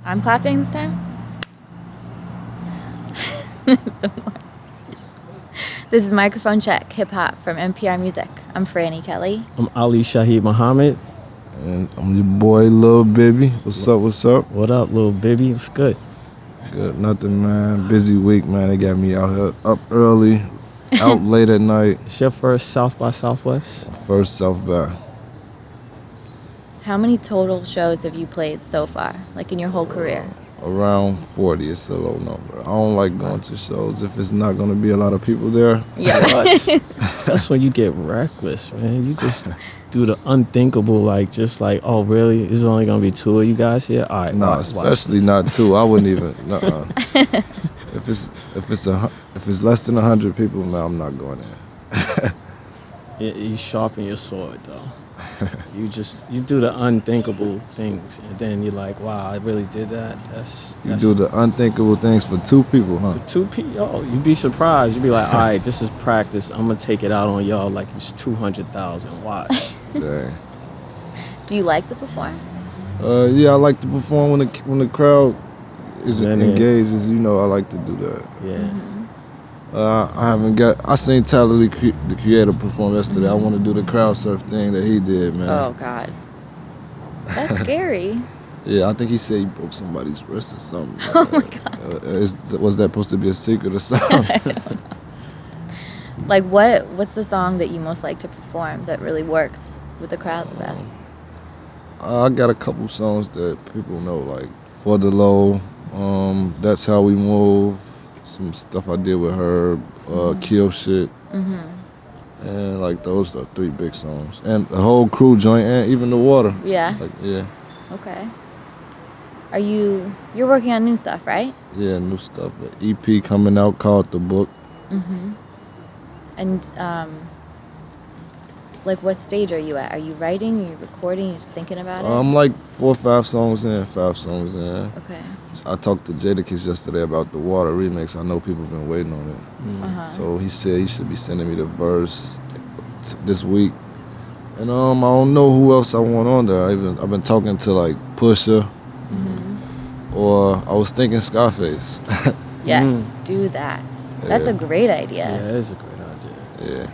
I'm clapping this time? This is Microphone Check, hip hop from NPR Music. I'm Frannie Kelley. I'm Ali Shaheed Muhammad. And I'm your boy, Lil Bibby. What's up, what's up? What up, Lil Bibby? What's good? Good, nothing, man. Busy week, man. They got me out here up early, out late at night. It's your first South by Southwest? First South by. How many total shows have you played so far, like in your whole career? Around 40, it's a low number. I don't like going to shows if it's not going to be a lot of people there. Yeah. That's when you get reckless, man. You just do the unthinkable, oh, really? Is only going to be two of you guys here? All right. No, especially not two. I wouldn't even. If it's less than 100 people, man, I'm not going there. You sharpen your sword, though. You do the unthinkable things, and then you're like, wow, I really did that. You do the unthinkable things for two people, huh? For two people, you'd be surprised. You'd be like, all right, this is practice. I'm gonna take it out on y'all like it's 200,000. Watch. Dang. Do you like to perform? Yeah, I like to perform when the crowd is engaged. As you know, I like to do that. Yeah. Mm-hmm. I seen Tyler, the creator, perform yesterday. I want to do the crowd surf thing that he did, man. Oh, God. That's scary. Yeah, I think he said he broke somebody's wrist or something. Oh, my God. Was that supposed to be a secret or something? I don't know. Like, what's the song that you most like to perform that really works with the crowd the best? I got a couple songs that people know, like For the Low, That's How We Move, some stuff I did with her, Kill Shit. Mm-hmm. And like those are three big songs. And the whole crew joint and even The Water. Yeah. Yeah. Okay. You're working on new stuff, right? Yeah, new stuff. An EP coming out called The Book. Mm-hmm. And what stage are you at? Are you writing? Are you recording? Are you just thinking about it? I'm like 4 or 5 songs in, 5 songs in. Okay. I talked to Jadakiss yesterday about the Water remix. I know people have been waiting on it. Uh-huh. So he said he should be sending me the verse this week. And I don't know who else I want on there. I've been talking to like Pusha, or I was thinking Scarface. Yes, do that. That's a great idea. Yeah, it is a great idea. Yeah.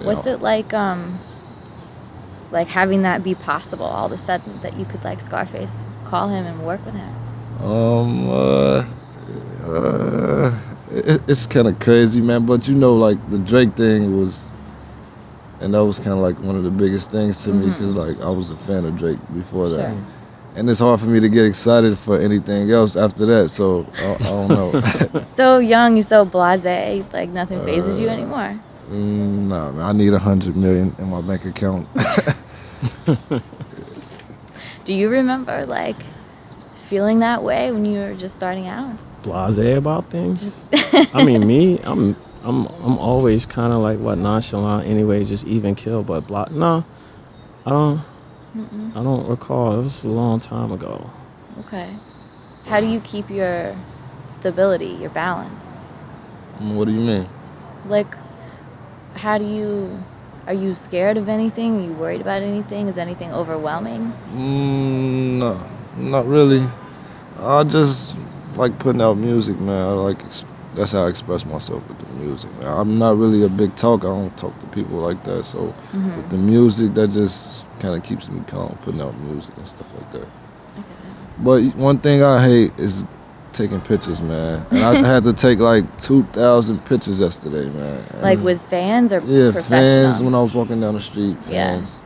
What's it like having that be possible all of a sudden, that you could like Scarface call him and work with him? It's kind of crazy, man. But you know, like the Drake thing was, and that was kind of like one of the biggest things to me, because like I was a fan of Drake before that. Sure. And it's hard for me to get excited for anything else after that, so I don't know. So young, you're so blasé, like nothing phases you anymore. Nah, man, I need 100 million in my bank account. Do you remember like feeling that way when you were just starting out? Blasé about things. I mean, me, I'm always kind of like nonchalant anyway, just even kill. But no, I don't recall. It was a long time ago. Okay. How do you keep your stability, your balance? What do you mean? Like, are you scared of anything? Are you worried about anything? Is anything overwhelming? No, not really. I just like putting out music, man. That's how I express myself with the music, man. I'm not really a big talker. I don't talk to people like that. So with the music, that just kind of keeps me calm, putting out music and stuff like that. Okay. But one thing I hate is taking pictures, man. And I had to take like 2,000 pictures yesterday, man. Like with fans or Yeah, professional? fans. When I was walking down the street, Yeah. fans.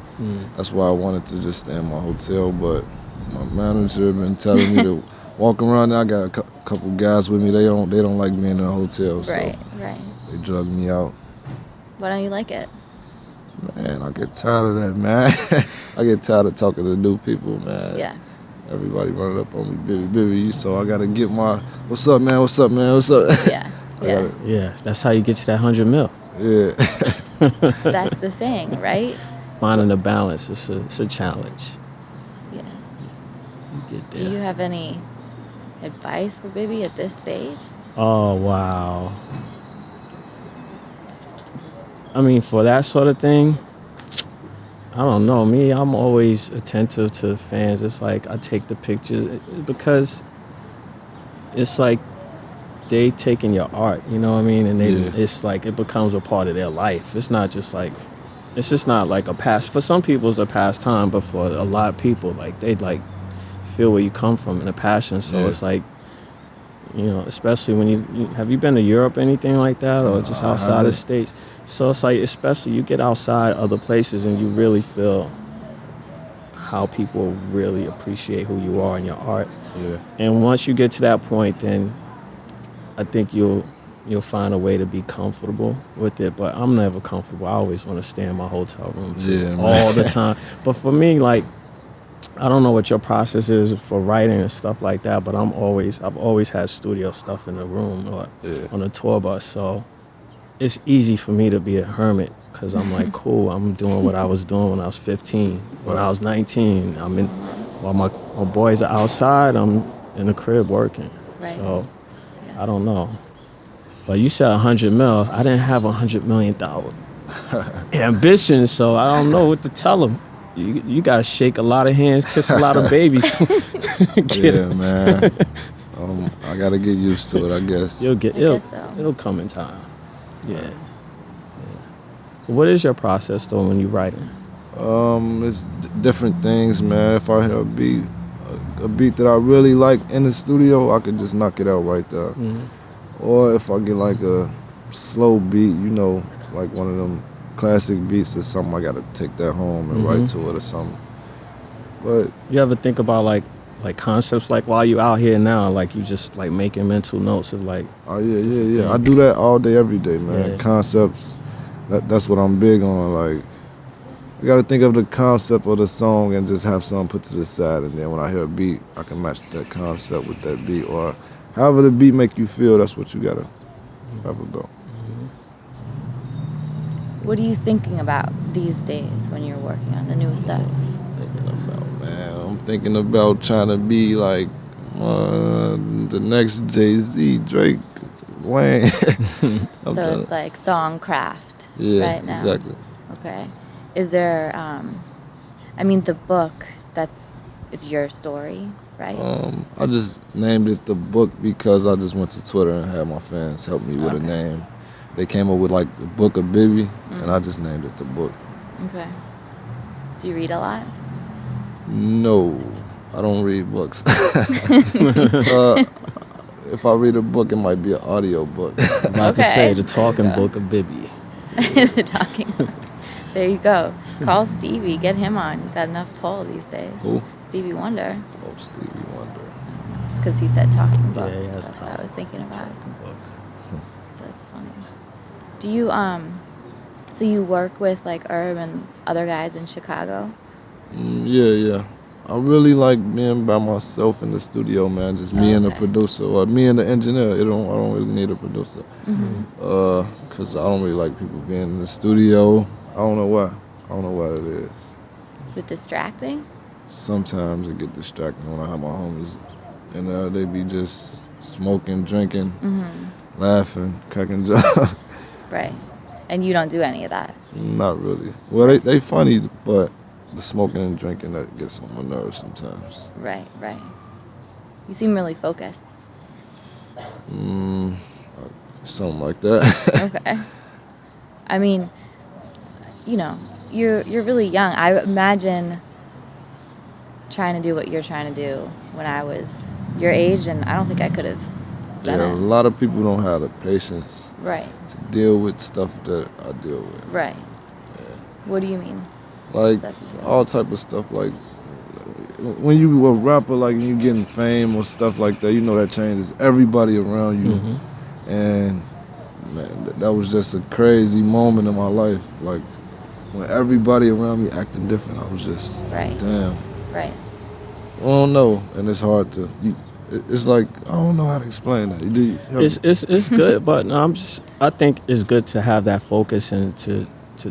That's why I wanted to just stay in my hotel, but my manager been telling me to walk around. I got a couple guys with me. They don't like being in a hotel, so Right. they drug me out. Why don't you like it? Man, I get tired of that, man. I get tired of talking to new people, man. Yeah. Everybody running up on me, Bibby, so I gotta get my, what's up, man, what's up, man, what's up? Yeah. Yeah. Yeah, that's how you get to that 100 mil. Yeah. That's the thing, right? Finding a balance, it's a challenge. Yeah. You get Do you there. have any advice for Bibby at this stage? Oh, wow. I mean, for that sort of thing, don't know. Me, I'm always attentive to fans. It's like I take the pictures because it's like they taking your art, you know what I mean? And it's like it becomes a part of their life. It's just not like a past. For some people, it's a pastime, but for a lot of people, like they like feel where you come from and a passion. So it's like, you know, especially when you have you been to Europe or anything like that, or just outside of the States? So it's like, especially you get outside other places and you really feel how people really appreciate who you are and your art. Yeah. And once you get to that point, then I think you'll find a way to be comfortable with it. But I'm never comfortable. I always want to stay in my hotel room too, all the time. But for me, like, I don't know what your process is for writing and stuff like that, but I've always had studio stuff in the room or on the tour bus. So it's easy for me to be a hermit because I'm like, cool, I'm doing what I was doing when I was 15. When I was 19, while my boys are outside, I'm in the crib working. Right. So I don't know. But you said 100 mil. I didn't have $100 million ambition, so I don't know what to tell them. You gotta shake a lot of hands, kiss a lot of babies. Man. I gotta get used to it, I guess. It'll come in time. Yeah. What is your process though when you writing? It's different things, man. If I hear a beat that I really like in the studio, I could just knock it out right there. Mm-hmm. Or if I get like a slow beat, you know, like one of them classic beats or something, I gotta take that home and write to it or something. But you ever think about like concepts, like while you out here now, like you just like making mental notes of like I do that all day, every day, man. Concepts, that's what I'm big on. Like, I gotta think of the concept of the song and just have something put to the side, and then when I hear a beat, I can match that concept with that beat, or however the beat make you feel, that's what you gotta rap about. What are you thinking about these days when you're working on the new stuff? I'm thinking about trying to be like the next Jay-Z, Drake, Wayne. So it's like song craft right now. Exactly. Okay. Is there, I mean, the book, it's your story, right? I just named it The Book because I just went to Twitter and had my fans help me with a name. They came up with like the Book of Bibby, and I just named it The Book. Okay. Do you read a lot? No, I don't read books. If I read a book, it might be an audiobook. I'm about to say the talking book of Bibby. The talking book. There you go. Call Stevie. Get him on. You got enough pull these days. Who? Stevie Wonder. Oh, Stevie Wonder. Just because he said talking book. Yeah, he That's has what I was thinking about. Talking book. That's funny. Do you so you work with like Herb and other guys in Chicago? Yeah. I really like being by myself in the studio, man. Just me and the producer, or me and the engineer. I don't really need a producer. Cause I don't really like people being in the studio. I don't know why. I don't know what it is. Is it distracting? Sometimes it get distracting when I have my homies, and they be just smoking, drinking, laughing, cracking jokes. Right. And you don't do any of that? Not really. Well, they funny, but the smoking and drinking, that gets on my nerves sometimes. Right. You seem really focused. Something like that. Okay. I mean, you know, you're really young. I imagine trying to do what you're trying to do when I was your age, and I don't think I could have done it. A lot of people don't have the patience to deal with stuff that I deal with. Right. Yeah. What do you mean? Like all type of stuff. Like when you a rapper, like you getting fame or stuff like that, you know that changes everybody around you. And man, that was just a crazy moment in my life. Like when everybody around me acting different, I was just damn. Right. I don't know, and it's hard to. It's like I don't know how to explain that. It's good, but no, I think it's good to have that focus and to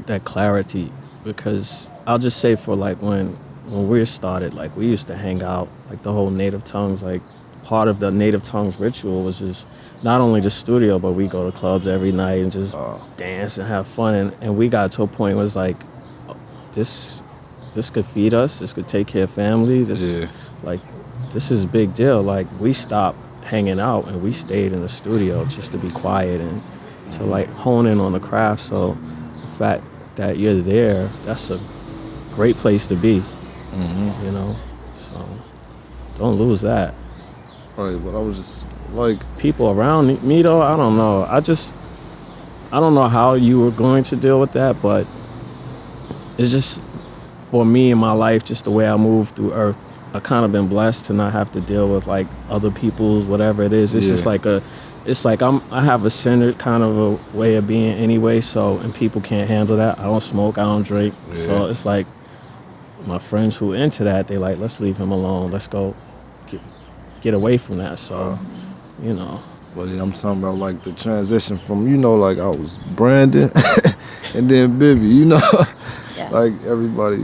that clarity, because I'll just say for like when we started, like we used to hang out, like the whole Native Tongues, like part of the Native Tongues ritual was just not only the studio, but we go to clubs every night and just dance and have fun, and we got to a point where it's like this this could feed us. This could take care of family. This like this is a big deal. Like we stopped hanging out and we stayed in the studio just to be quiet and to like hone in on the craft. So the fact that you're there, that's a great place to be. You know, so don't lose that. Right, but I was just like people around me though. I don't know. I don't know how you were going to deal with that, but it's just for me in my life, just the way I move through Earth. I kind of been blessed to not have to deal with like other people's whatever it is. It's just like I have a centered kind of a way of being anyway. So and people can't handle that. I don't smoke. I don't drink. So it's like my friends who are into that, they like, let's leave him alone. Let's go get away from that. So you know. But yeah, I'm talking about like the transition from, you know, like I was Brandon and then Bibby, you know. Like everybody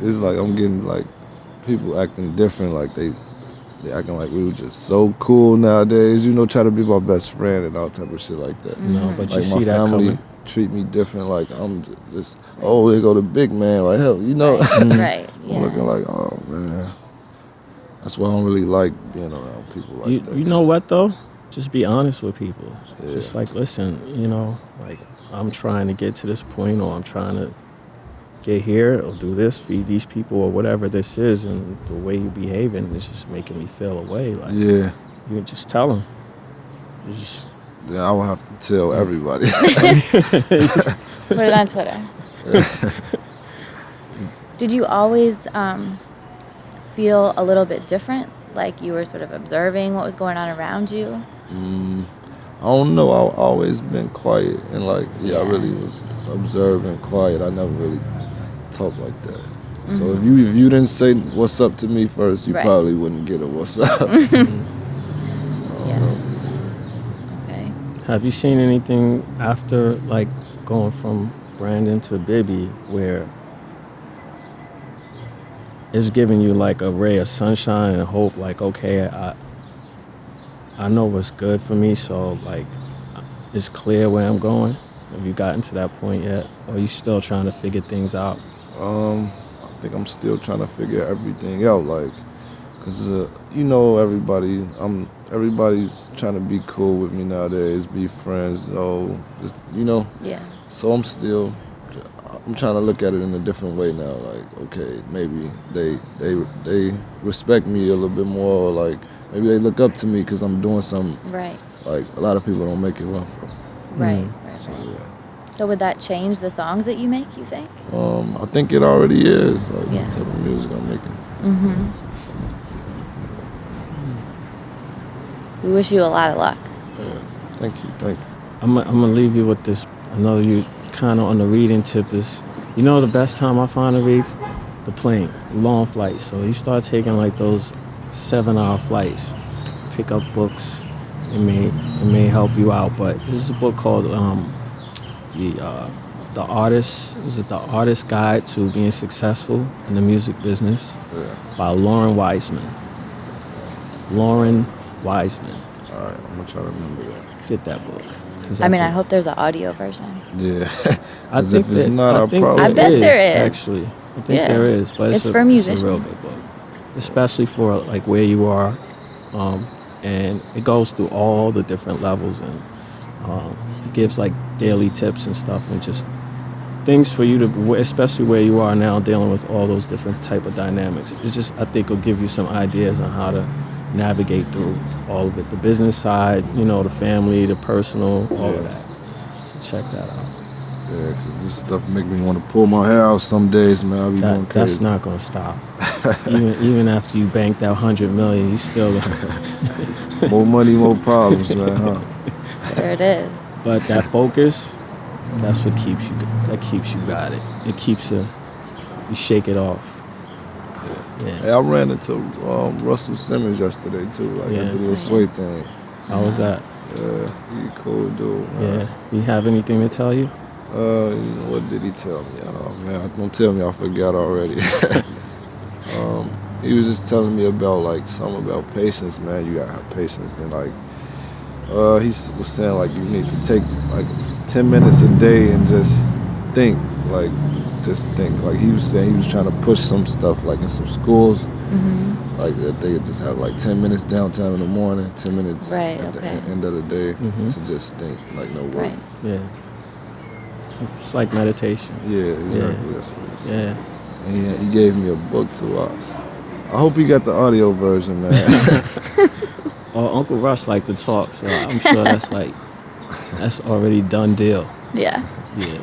is like, I'm getting like people acting different, like they acting like we were just so cool nowadays, you know, try to be my best friend and all type of shit like that. No, but like you see that coming. Treat me different, like I'm just oh, there go the big man right here, you know. Right. I'm looking like, oh man. That's why I don't really like being around people like that. You know what though? Just be honest with people. Just like, listen, you know, like I'm trying to get to this point, or I'm trying to get here, or do this, feed these people, or whatever this is, and the way you're behaving is just making me feel away. Like, you just tell them. I will have to tell everybody. Put it on Twitter. Did you always feel a little bit different? Like you were sort of observing what was going on around you? I don't know. I've always been quiet and like, I really was observing, quiet. I never really talked like that. So if you didn't say what's up to me first, you probably wouldn't get a what's up. Okay. Have you seen anything after like going from Brandon to Bibby where it's giving you like a ray of sunshine and hope, like, okay, I know what's good for me, so like it's clear where I'm going? Have you gotten to that point yet? Or are you still trying to figure things out? I think I'm still trying to figure everything out, like, cause you know, everybody's trying to be cool with me nowadays, be friends, just, you know. So I'm trying to look at it in a different way now. Like, okay, maybe they respect me a little bit more, or like maybe they look up to me because I'm doing something. Right. Like a lot of people don't make it run from. Right. So would that change the songs that you make, you think? I think it already is. Like the type of music I'm making. We wish you a lot of luck. Yeah. Thank you. I'm gonna leave you with this. I know you kind of on the reading tip is, you know, the best time I find to read? The plane, long flights. So you start taking like those 7-hour flights, pick up books. It may help you out. But this is a book called The Artist's Guide to Being Successful in the Music Business by Loren Weisman. Loren Weisman. All right, I'm gonna try to remember that. Get that book. I hope there's an audio version. Yeah. I think if it's not, I think I bet there is. Actually, I think there is, but it's for musicians. It's a real good book, especially for like where you are, and it goes through all the different levels, and it gives like daily tips and stuff, and just things for you to, especially where you are now, dealing with all those different type of dynamics. It's just, I think, it'll give you some ideas on how to navigate through all of it, the business side, you know, the family, the personal, all of that. So check that out. Yeah, because this stuff make me want to pull my hair out some days, man. I'll be going crazy. That's not going to stop. even after you bank that $100 million, you still more money, more problems, man, huh? There it is. But that focus, that's what keeps you guided. It keeps you shake it off. Yeah. Hey, I ran into Russell Simmons yesterday too, like at the little sway thing. How was that? Yeah, he cool dude. Yeah. He have anything to tell you? What did he tell me? Oh man, don't tell me, I forgot already. He was just telling me about like something about patience, man. You gotta have patience, and like he was saying like you need to take like 10 minutes a day and just think, like just think, like he was saying, he was trying to push some stuff like in some schools, like that they could just have like 10 minutes downtime in the morning, 10 minutes at the end of the day to just think, like no work. Right. Yeah. It's like meditation. Yeah, exactly. That's what it is. Yeah. And he gave me a book too. I hope he got the audio version, man. Uncle Russ like to talk, so I'm sure that's already done deal. Yeah. Yeah.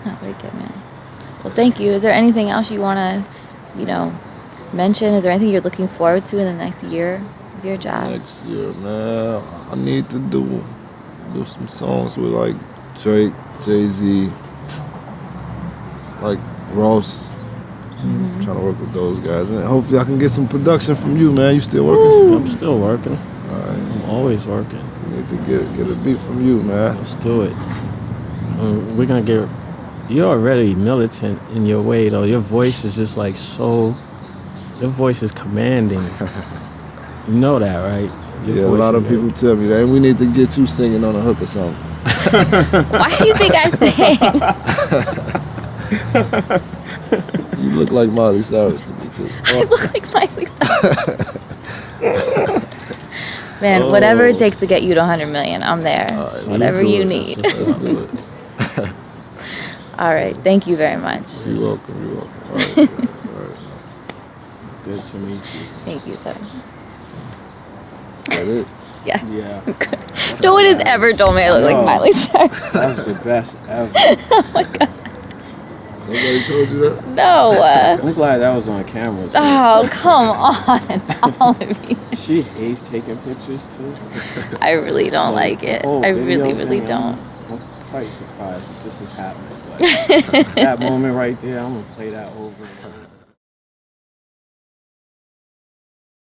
Oh, very good, man. Well, thank you. Is there anything else you want to, mention? Is there anything you're looking forward to in the next year of your job? Next year, man, I need to do some songs with like Drake, Jay-Z, like Ross. I'm trying to work with those guys, and hopefully I can get some production from you, man. You still working? Ooh. I'm still working. All right. I'm always working. We need to get a beat from you, man. Let's do it. We're gonna get. You're already militant in your way, though. Your voice is just like so. Your voice is commanding. You know that, right? A lot of people tell me that. And we need to get you singing on a hook or something. Why do you think I sing? You look like Miley Cyrus to me, too. I look like Miley Cyrus. Man, whatever it takes to get you to 100 million, I'm there. Right, whatever you need. Let's do it. All right. Thank you very much. You're welcome. All right. All right. Good to meet you. Thank you, sir. Is that it? Yeah. Yeah. No one has ever told me I look like Miley Cyrus. That's the best ever. Oh my God. Nobody told you that? No. I'm glad that was on camera. So. Oh, come on. All of you. She hates taking pictures too. I really don't like it. I really don't. I'm quite surprised that this is happening. But that moment right there, I'm gonna play that over and over.